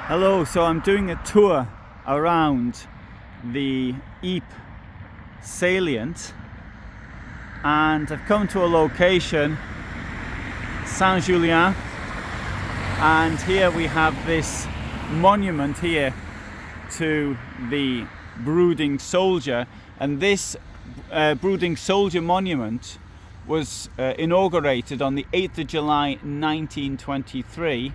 Hello, so I'm doing a tour around the Ypres salient and I've come to a location, Sint-Juliaan, and here we have this monument here to the Brooding Soldier, and this Brooding Soldier monument was inaugurated on the 8th of July 1923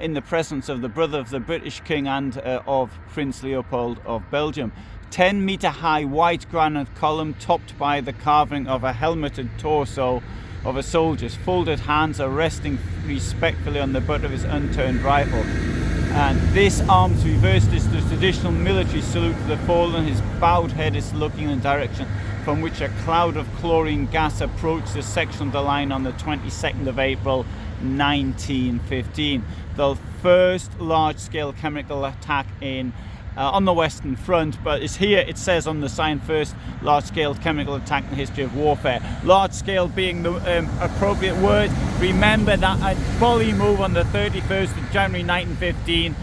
in the presence of the brother of the British King and of Prince Leopold of Belgium. 10-meter high white granite column topped by the carving of a helmeted torso of a soldier's folded hands are resting respectfully on the butt of his unturned rifle. And this arms reversed is the traditional military salute to the fallen. His bowed head is looking in the direction from which a cloud of chlorine gas approached the section of the line on the 22nd of April 1915. The first large-scale chemical attack on the Western Front, but it's here it says on the sign, first large-scale chemical attack in the history of warfare. Large-scale being the appropriate word. Remember that at Belgium on the 31st of January 1915,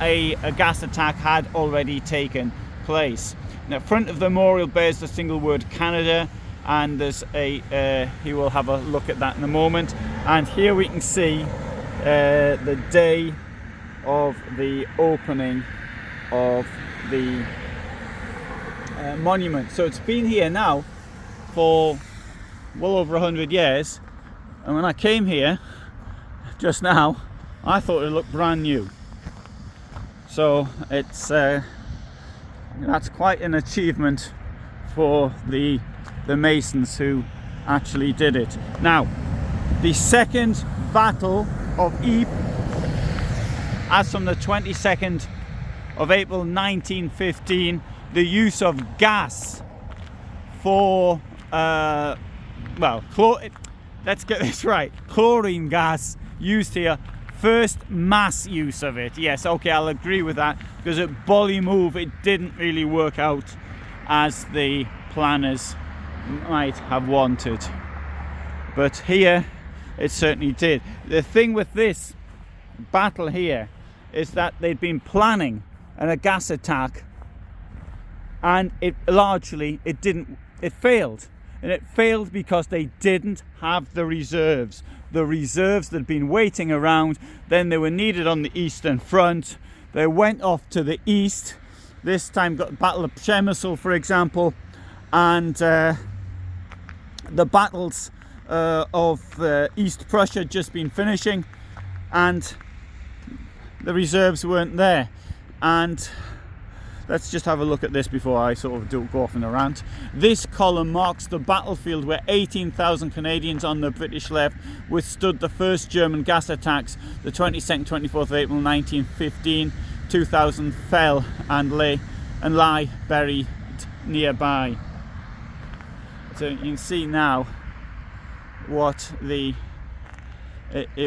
a gas attack had already taken place. Now, front of the memorial bears the single word Canada, and there's he will have a look at that in a moment. And here we can see the day of the opening of the monument. So it's been here now for well over 100 years, and when I came here just now I thought it looked brand new. So it's that's quite an achievement for the masons who actually did it. Now, the second Battle of Ypres, as from the 22nd of April 1915, the use of gas for let's get this right, chlorine gas used here. First mass use of it. Yes, okay, I'll agree with that, because at Belgium it didn't really work out as the planners might have wanted, but here it certainly did. The thing with this battle here is that they'd been planning a gas attack, and it failed, and it failed because they didn't have the reserves that had been waiting around. Then they were needed on the Eastern Front. They went off to the east, this time got the Battle of Ypres, for example, and the battles of East Prussia had just been finishing, and the reserves weren't there. And let's just have a look at this before I sort of go off in a rant. This column marks the battlefield where 18,000 Canadians on the British left withstood the first German gas attacks, the 22nd, 24th of April 1915. 2,000 fell and lie buried nearby. So you can see now what it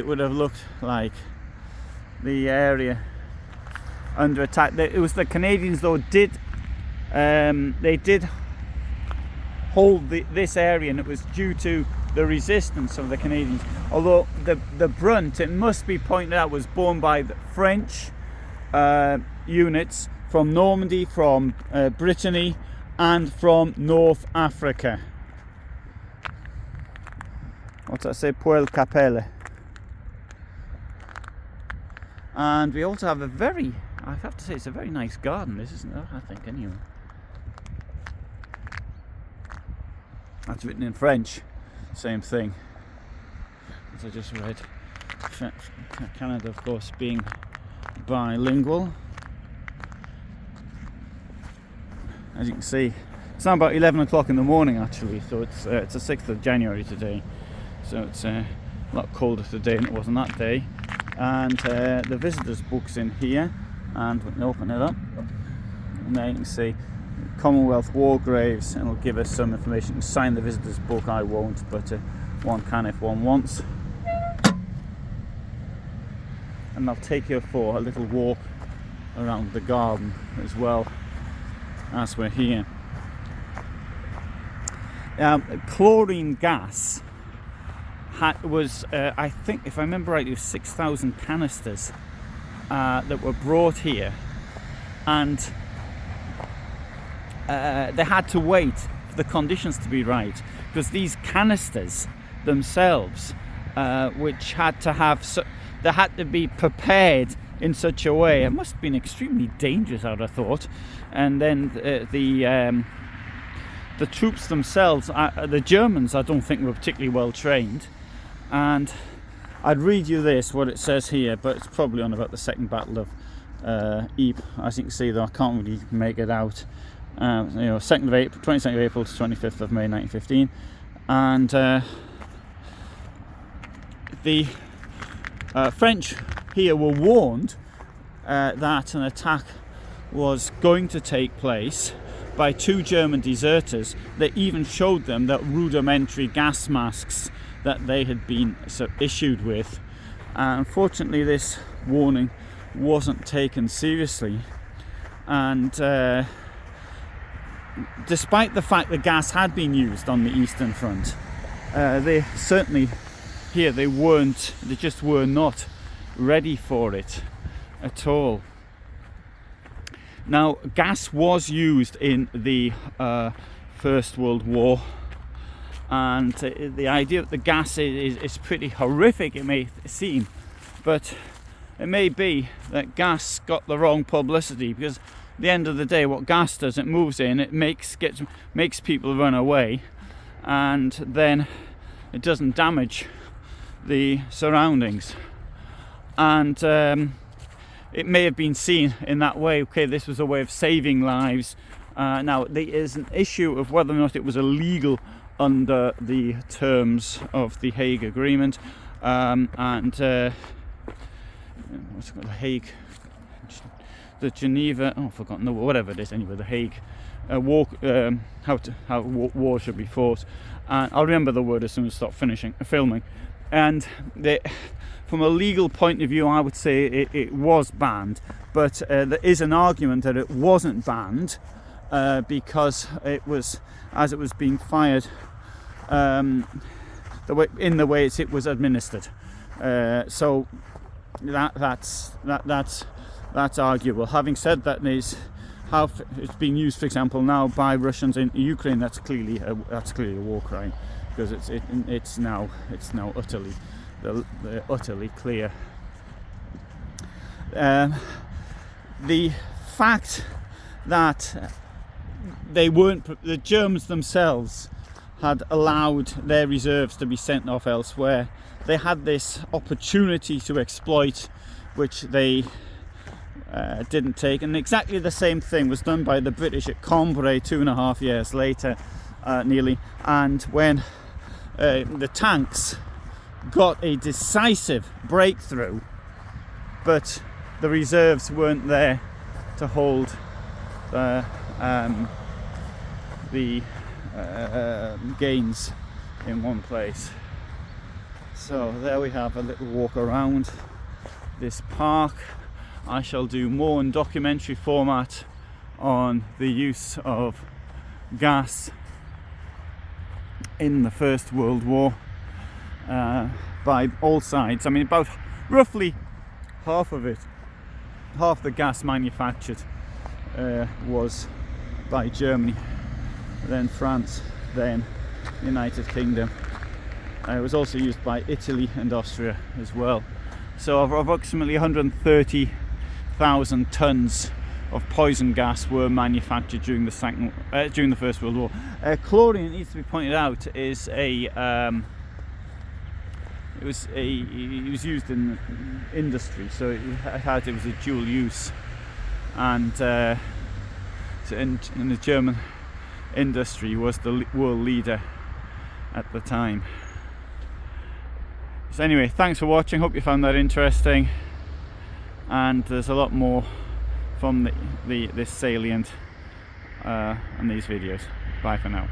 would have looked like, the area under attack. It was the Canadians, though, they did hold this area, and it was due to the resistance of the Canadians. Although the brunt, it must be pointed out, was borne by the French units from Normandy, from Brittany, and from North Africa. What's that say? Poel Capelle. And we also have I have to say, it's a very nice garden, this, isn't it? I think, anyway. That's written in French. Same thing, as I just read. Canada, of course, being bilingual. As you can see, it's now about 11 o'clock in the morning, actually. So it's the 6th of January today. So it's a lot colder today than it was on that day. And the visitors book's in here, and we can open it up, and there you can see Commonwealth War Graves, and it'll give us some information. You can sign the visitors book. I won't, but one can if one wants. And I'll take you for a little walk around the garden as well as we're here. Chlorine gas was, I think, if I remember right, it was 6,000 canisters that were brought here, and they had to wait for the conditions to be right, because these canisters themselves, which had to be prepared in such a way, it must have been extremely dangerous, I'd have thought. And then the troops themselves, the Germans, I don't think were particularly well trained. And I'd read you what it says here, but it's probably on about the Second Battle of Ypres. As you can see, though, I can't really make it out. 22nd of April to 25th of May 1915, and the French here were warned that an attack was going to take place by 2 German deserters. They even showed them that rudimentary gas masks that they had been issued with. Unfortunately, this warning wasn't taken seriously, and despite the fact that gas had been used on the Eastern Front, they certainly here they just were not ready for it at all. Now, gas was used in the First World War, and the idea of the gas is pretty horrific, it may seem, but it may be that gas got the wrong publicity, because at the end of the day, what gas does, it moves in, it makes people run away, and then it doesn't damage the surroundings. And it may have been seen in that way. Okay, this was a way of saving lives. Now, there is an issue of whether or not it was illegal under the terms of the Hague Agreement, and what's it called, the Hague, the Geneva, I've forgotten, no, whatever it is, anyway, the Hague war, how war should be fought. I'll remember the word as soon as I stop filming. And from a legal point of view, I would say it was banned, but there is an argument that it wasn't banned because it was, as it was being fired, in the way it was administered. So that's arguable. Having said that, is how it's being used, for example, now by Russians in Ukraine. That's clearly a war crime, because it's now utterly clear. The fact that the Germans themselves had allowed their reserves to be sent off elsewhere, they had this opportunity to exploit, which they didn't take. And exactly the same thing was done by the British at Cambrai 2.5 years later, nearly, and when the tanks got a decisive breakthrough, but the reserves weren't there to hold the gains in one place. So there we have a little walk around this park. I shall do more in documentary format on the use of gas in the First World War by all sides. I mean, about roughly half the gas manufactured was by Germany, then France, then United Kingdom. It was also used by Italy and Austria as well. So approximately 130,000 tons of poison gas were manufactured during the First World War. Chlorine, it needs to be pointed out, is it was used in industry, so it was a dual use, and so in the German industry was the world leader at the time. So anyway, thanks for watching. Hope you found that interesting, and there's a lot more from this salient in these videos. Bye for now.